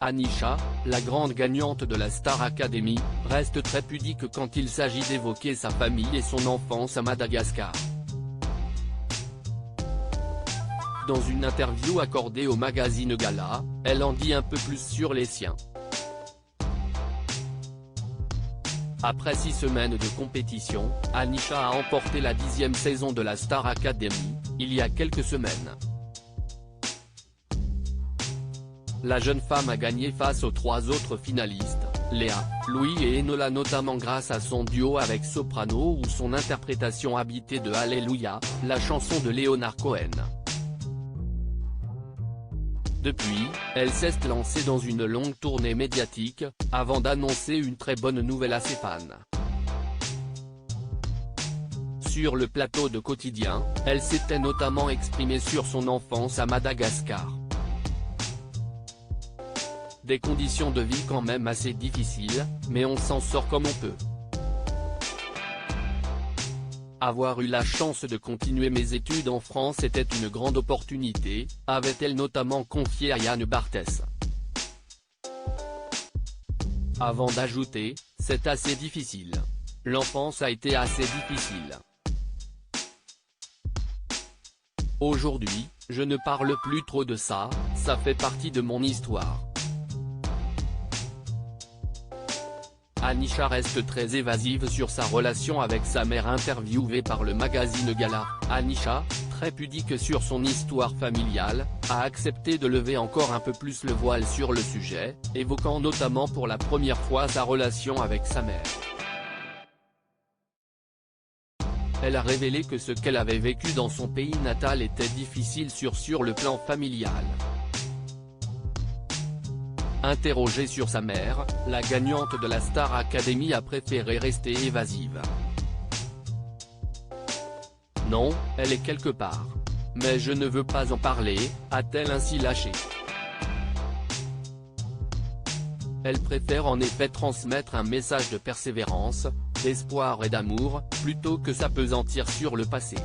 Anisha, la grande gagnante de la Star Academy, reste très pudique quand il s'agit d'évoquer sa famille et son enfance à Madagascar. Dans une interview accordée au magazine Gala, elle en dit un peu plus sur les siens. Après 6 semaines de compétition, Anisha a emporté la 10e saison de la Star Academy, il y a quelques semaines. La jeune femme a gagné face aux 3 autres finalistes, Léa, Louis et Enola, notamment grâce à son duo avec Soprano ou son interprétation habitée de Alléluia, la chanson de Leonard Cohen. Depuis, elle s'est lancée dans une longue tournée médiatique, avant d'annoncer une très bonne nouvelle à ses fans. Sur le plateau de Quotidien, elle s'était notamment exprimée sur son enfance à Madagascar. Des conditions de vie quand même assez difficiles, mais on s'en sort comme on peut. Avoir eu la chance de continuer mes études en France était une grande opportunité, avait-elle notamment confié à Yann Barthès. Avant d'ajouter, c'est assez difficile. L'enfance a été assez difficile. Aujourd'hui, je ne parle plus trop de ça, ça fait partie de mon histoire. Anisha reste très évasive sur sa relation avec sa mère. Interviewée par le magazine Gala, Anisha, très pudique sur son histoire familiale, a accepté de lever encore un peu plus le voile sur le sujet, évoquant notamment pour la première fois sa relation avec sa mère. Elle a révélé que ce qu'elle avait vécu dans son pays natal était difficile sur le plan familial. Interrogée sur sa mère, la gagnante de la Star Academy a préféré rester évasive. Non, elle est quelque part. Mais je ne veux pas en parler, a-t-elle ainsi lâché. Elle préfère en effet transmettre un message de persévérance, d'espoir et d'amour, plutôt que s'appesantir sur le passé.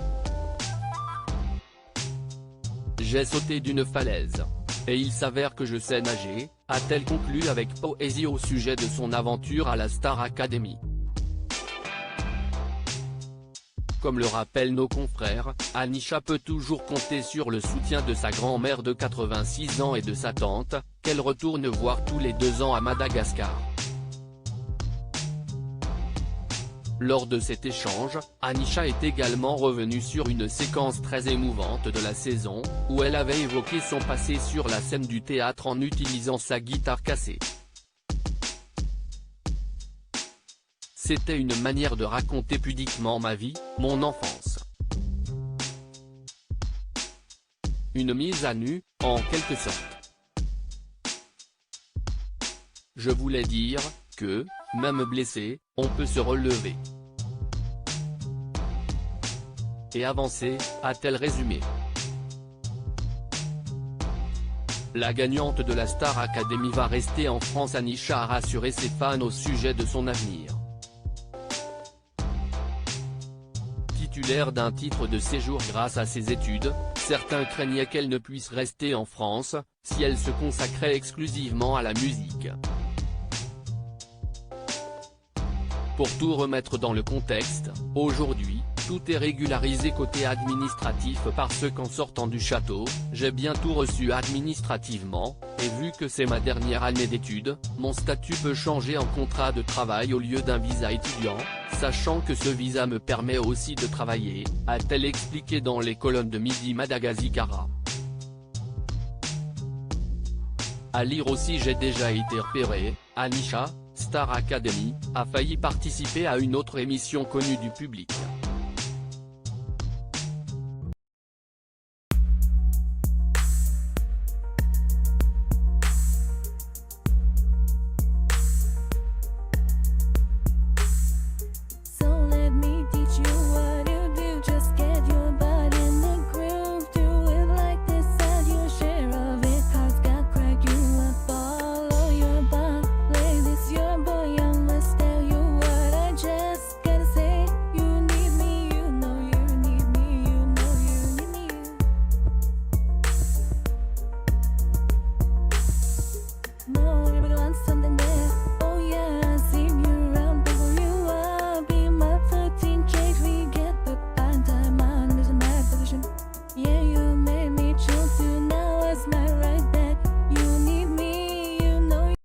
J'ai sauté d'une falaise. Et il s'avère que je sais nager, a-t-elle conclu avec poésie au sujet de son aventure à la Star Academy. Comme le rappellent nos confrères, Anisha peut toujours compter sur le soutien de sa grand-mère de 86 ans et de sa tante, qu'elle retourne voir tous les 2 ans à Madagascar. Lors de cet échange, Anisha est également revenue sur une séquence très émouvante de la saison, où elle avait évoqué son passé sur la scène du théâtre en utilisant sa guitare cassée. C'était une manière de raconter pudiquement ma vie, mon enfance. Une mise à nu, en quelque sorte. Je voulais dire que, même blessé, on peut se relever. Et avancer, a-t-elle résumé. La gagnante de la Star Academy va rester en France. Anisha a rassuré ses fans au sujet de son avenir. Titulaire d'un titre de séjour grâce à ses études, certains craignaient qu'elle ne puisse rester en France, si elle se consacrait exclusivement à la musique. Pour tout remettre dans le contexte, aujourd'hui, tout est régularisé côté administratif parce qu'en sortant du château, j'ai bien tout reçu administrativement, et vu que c'est ma dernière année d'études, mon statut peut changer en contrat de travail au lieu d'un visa étudiant, sachant que ce visa me permet aussi de travailler, a-t-elle expliqué dans les colonnes de Midi Madagascar. À lire aussi: j'ai déjà été repérée, Anisha, Star Academy, a failli participer à une autre émission connue du public.